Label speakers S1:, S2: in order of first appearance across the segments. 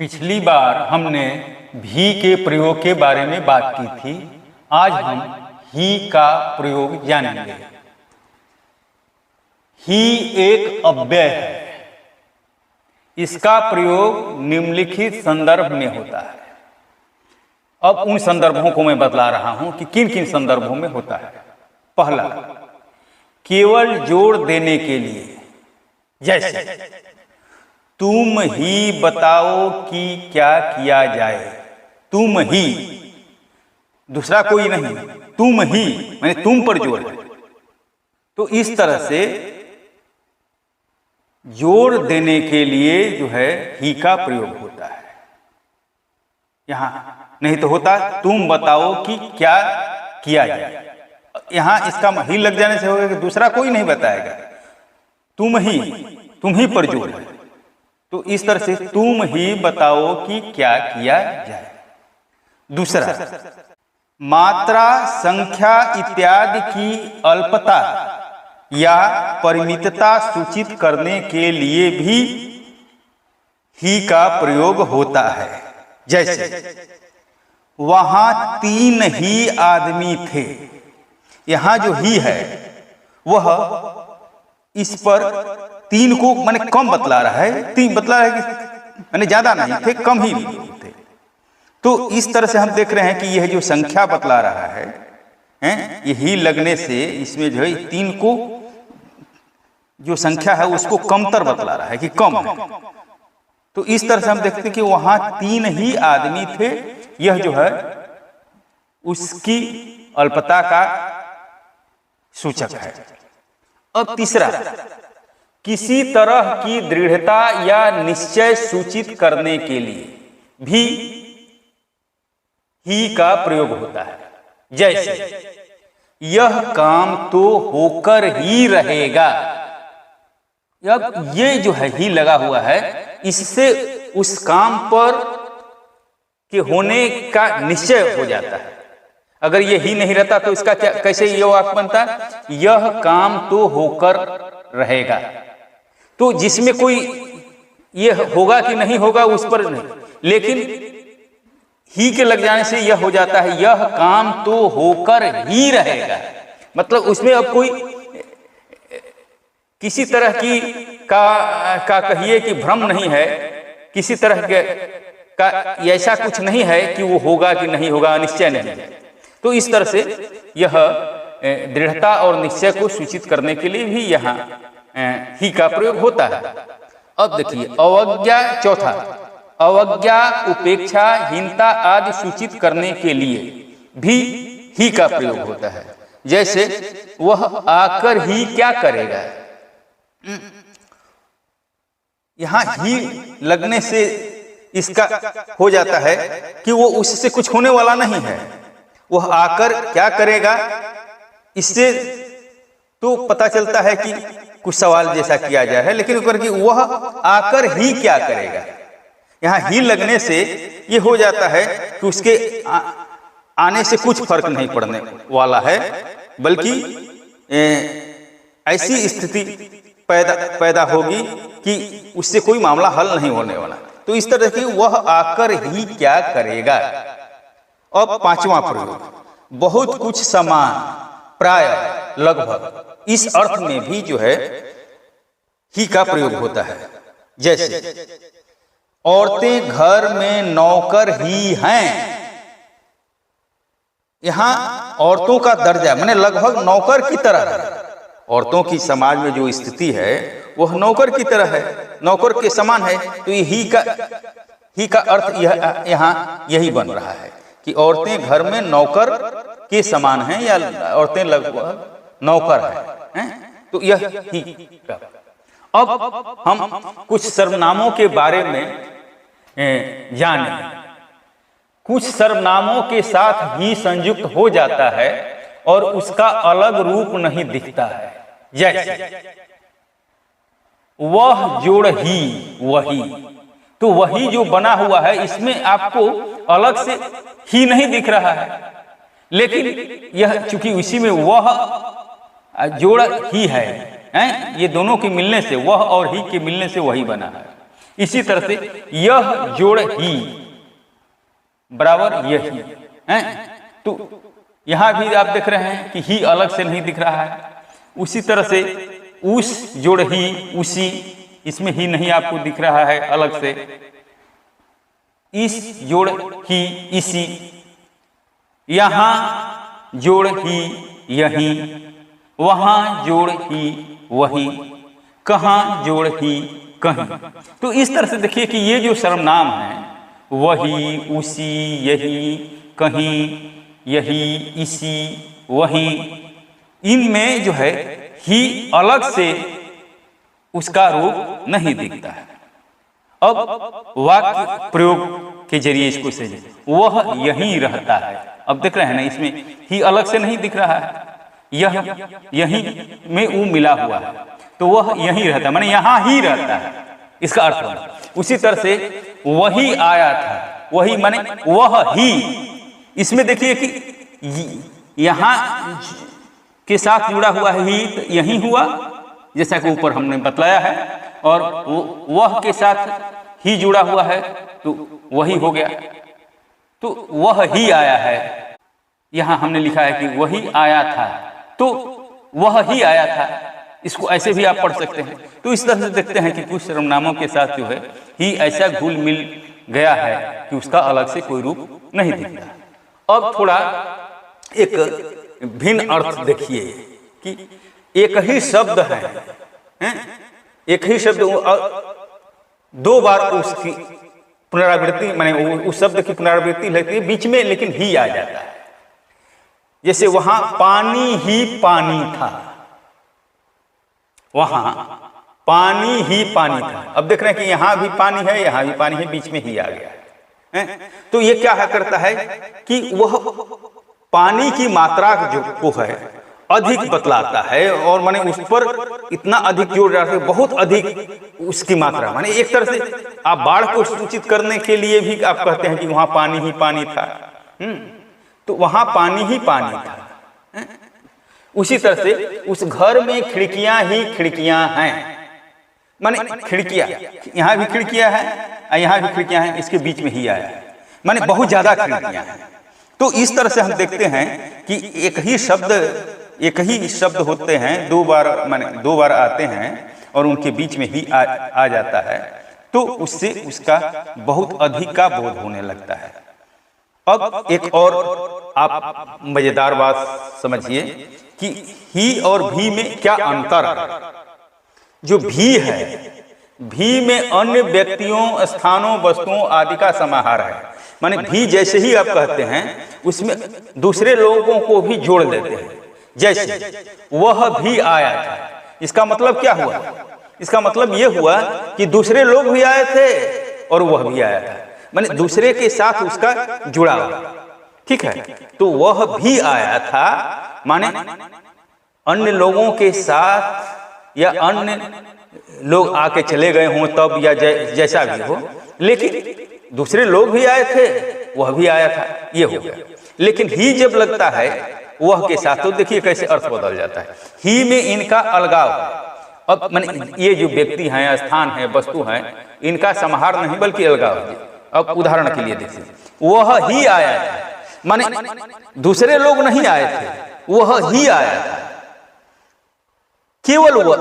S1: पिछली बार हमने भी के प्रयोग के बारे में बात की थी। आज हम ही का प्रयोग जानेंगे। ही एक अव्यय है। इसका प्रयोग निम्नलिखित संदर्भ में होता है। अब उन संदर्भों को मैं बतला रहा हूं कि किन किन संदर्भों में होता है। पहला, केवल जोड़ देने के लिए, जैसे तुम ही बताओ कि क्या किया जाए। तुम ही, दूसरा कोई नहीं, तुम ही माने तुम पर जोड़ है। तो इस तरह से जोड़ देने के लिए जो है ही का प्रयोग होता है। यहां नहीं तो होता तुम बताओ कि क्या किया जाए। यहां इसका ही लग जाने से होगा कि दूसरा कोई नहीं बताएगा, तुम ही पर जोड़ है। तो इस तरह से तुम ही बताओ कि क्या किया जाए। दूसरा, मात्रा, संख्या इत्यादि की अल्पता या परिमितता सूचित करने के लिए भी ही का प्रयोग होता है। जैसे वहां 3 ही आदमी थे। यहां जो ही है वह इस पर 3 को माने कम बतला रहा है। 3 बतला रहा है कि माने ज्यादा नहीं थे, कम ही थे। तो इस तरह से हम देख रहे हैं कि यह जो संख्या बतला रहा है, ये ही लगने से इसमें जो है 3 को जो संख्या है उसको कमतर बतला रहा है कि कम है। तो इस तरह से हम देखते हैं कि वहां 3 ही आदमी थे। यह जो है उसकी अल्पता का सूचक है। अब तीसरा, किसी तरह की दृढ़ता या निश्चय सूचित करने के लिए भी ही का प्रयोग होता है। जैसे यह काम तो होकर ही रहेगा। अब ये जो है ही लगा हुआ है, इससे उस काम पर के होने का निश्चय हो जाता है। अगर ये ही नहीं रहता तो इसका क्या, कैसे ये वाक्य बनता? यह काम तो होकर रहेगा। तो जिसमें कोई ये होगा कि नहीं होगा उस पर नहीं, लेकिन ही के लग जाने से यह हो जाता है यह काम तो होकर ही रहेगा। मतलब उसमें अब कोई किसी तरह की का कहिए कि भ्रम नहीं है, किसी तरह के का ऐसा कुछ नहीं है कि वो होगा कि नहीं होगा, निश्चय नहीं है। तो इस तरह से यह दृढ़ता और निश्चय को सूचित करने के लिए भी यहाँ ही का प्रयोग होता है। अब देखिए अवज्ञा, चौथा, अवज्ञा, उपेक्षा, हीनता आदि सूचित करने के लिए भी ही का प्रयोग होता है। जैसे वह आकर ही क्या करेगा। यहां ही लगने से इसका हो जाता है कि वो उससे कुछ होने वाला नहीं है। वह आकर क्या करेगा, इससे तो पता चलता है कि कुछ सवाल जैसा किया जाए है, लेकिन ऊपर कि वह आकर ही क्या करेगा। यहां ही लगने से ये हो जाता है कि उसके आने से कुछ फर्क नहीं पड़ने वाला है, बल्कि ऐसी स्थिति पैदा होगी कि उससे कोई मामला हल नहीं होने वाला। तो इस तरह की वह आकर ही क्या करेगा। अब पांचवा प्रयोग, बहुत कुछ समान, प्राय, लगभग, इस अर्थ में भी जो है ही का प्रयोग होता है। जैसे औरतें घर में नौकर ही हैं। यहां औरतों का दर्जा माने लगभग नौकर की तरह है। औरतों की समाज में जो स्थिति है वह नौकर की तरह है, नौकर के समान है। तो ये ही का अर्थ यहाँ यही बन रहा है कि औरतें घर में नौकर के समान हैं या औरतें लगभग नौकर हैं। तो यह ही का। अब हम कुछ सर्वनामों के बारे में जाने। कुछ सर्वनामों के साथ ही संयुक्त हो जाता है और उसका अलग रूप नहीं दिखता है। जैसे वह जोड़ ही, वही, तो वही जो बना हुआ है इसमें आपको अलग से ही नहीं दिख रहा है, लेकिन यह चूंकि उसी में वह जोड़ ही है, ये दोनों के मिलने से, वह और ही के मिलने से वही बना है। इसी तरह से यह जोड़ ही बराबर यही है। तो यहां भी आप देख रहे हैं कि ही अलग से नहीं दिख रहा है। उसी तरह से उस जोड़ ही उसी, इसमें ही नहीं आपको दिख रहा है अलग से। इस जोड़ ही इसी, यहां जोड़ ही यहीं, वहां जोड़ ही वहीं, कहां जोड़ ही कहीं। तो इस तरह से देखिए कि ये जो सर्वनाम है, वही, उसी, यही, कहीं, यही, इसी, वहीं, इनमें जो है ही अलग से उसका रूप नहीं दिखता है। अब वाक्य प्रयोग के जरिए इसको समझें, वह यहीं रहता है। अब देख रहे हैं ना, इसमें ही अलग से नहीं दिख रहा है, यह यहीं में वो मिला हुआ है, तो वह यहीं रहता है, माने यहां ही रहता है, इसका अर्थ है। उसी तरह से वही आया था, वही माने वह ही, इसमें देखिए कि यहां के साथ जुड़ा हुआ है ही, तो यही हुआ जैसा कि ऊपर हमने बतलाया है, और वह के साथ ही जुड़ा हुआ है तो वही हो गया। तो वह ही आया है, यहां हमने लिखा है कि वही आया था, तो वह ही आया था, इसको ऐसे भी आप पढ़ सकते हैं। तो इस तरह से देखते हैं कि कुछ सर्वनामों के साथ जो है ही ऐसा घुल मिल गया है कि उसका अलग से कोई रूप नहीं दिखता। अब थोड़ा एक भिन्न अर्थ देखिए कि एक ही शब्द है, एक ही शब्द दो बार उसकी पुनरावृत्ति, माने उस शब्द की पुनरावृत्ति लगती है बीच में, लेकिन ही आ जाता है। जैसे वहां पानी ही पानी था, वहां पानी ही पानी था। अब देख रहे हैं कि यहां भी पानी है, यहां भी पानी है, बीच में ही आ गया है। तो ये क्या करता है कि वह पानी की मात्रा जो को है अधिक बतलाता है, और माने उस पर इतना अधिक जोर डालते हैं, बहुत अधिक उसकी मात्रा, माने एक तरह से आप बाढ़ को सूचित करने के लिए भी आप कहते हैं कि वहां पानी ही पानी था। तो वहां पानी ही पानी था। उसी तरह से उस घर में खिड़कियां ही खिड़कियां हैं, माने खिड़कियां, यहां भी खिड़कियां हैं, यहां भी खिड़कियां हैं, इसके बीच में ही आया है, माने बहुत ज्यादा खिड़कियां हैं। तो इस तरह से हम देखते हैं कि एक ही शब्द होते हैं, दो बार आते हैं और उनके बीच में ही आ जाता है, तो उससे उसका बहुत अधिक का बोध होने लगता है। अब एक और आप मजेदार बात समझिए कि ही और भी में क्या अंतर है। जो भी है, भी में अन्य व्यक्तियों, स्थानों, वस्तुओं आदि का समाहार है, माने भी जैसे ही आप कहते हैं उसमें दूसरे लोगों को भी जोड़ देते हैं। जैसे वह भी आया था, इसका मतलब क्या हुआ? इसका मतलब यह हुआ कि दूसरे लोग भी आए थे और वह भी आया था, माने दूसरे के साथ उसका जुड़ा हुआ, ठीक है। तो वह भी आया था माने अन्य लोगों के साथ, या अन्य लोग आके चले गए हों तब, या जैसा भी हो, लेकिन दूसरे लोग भी आए थे, वह भी आया था, ये हो गया। लेकिन ही जब लगता है वह के साथ, तो देखिए कैसे अर्थ बदल जाता है। ही में इनका अलगाव है। अब माने ये जो व्यक्ति हैं, स्थान है, वस्तु हैं, इनका समाहार नहीं बल्कि अलगाव है। अब उदाहरण के लिए देखिए, वह ही आया था, माने दूसरे लोग नहीं आए थे, वह ही आया था, केवल वह,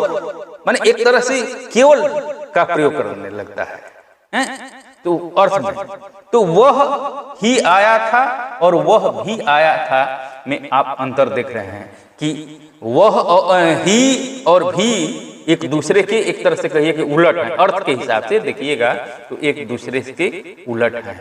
S1: माने एक तरह से केवल का प्रयोग करने लगता है। तो अर्थ में तो वह ही आया था और वह भी आया था में आप अंतर देख रहे हैं कि वह ही और भी एक दूसरे के, एक तरह से कहिए कि उलट है। अर्थ के हिसाब से देखिएगा तो एक दूसरे के उलट है।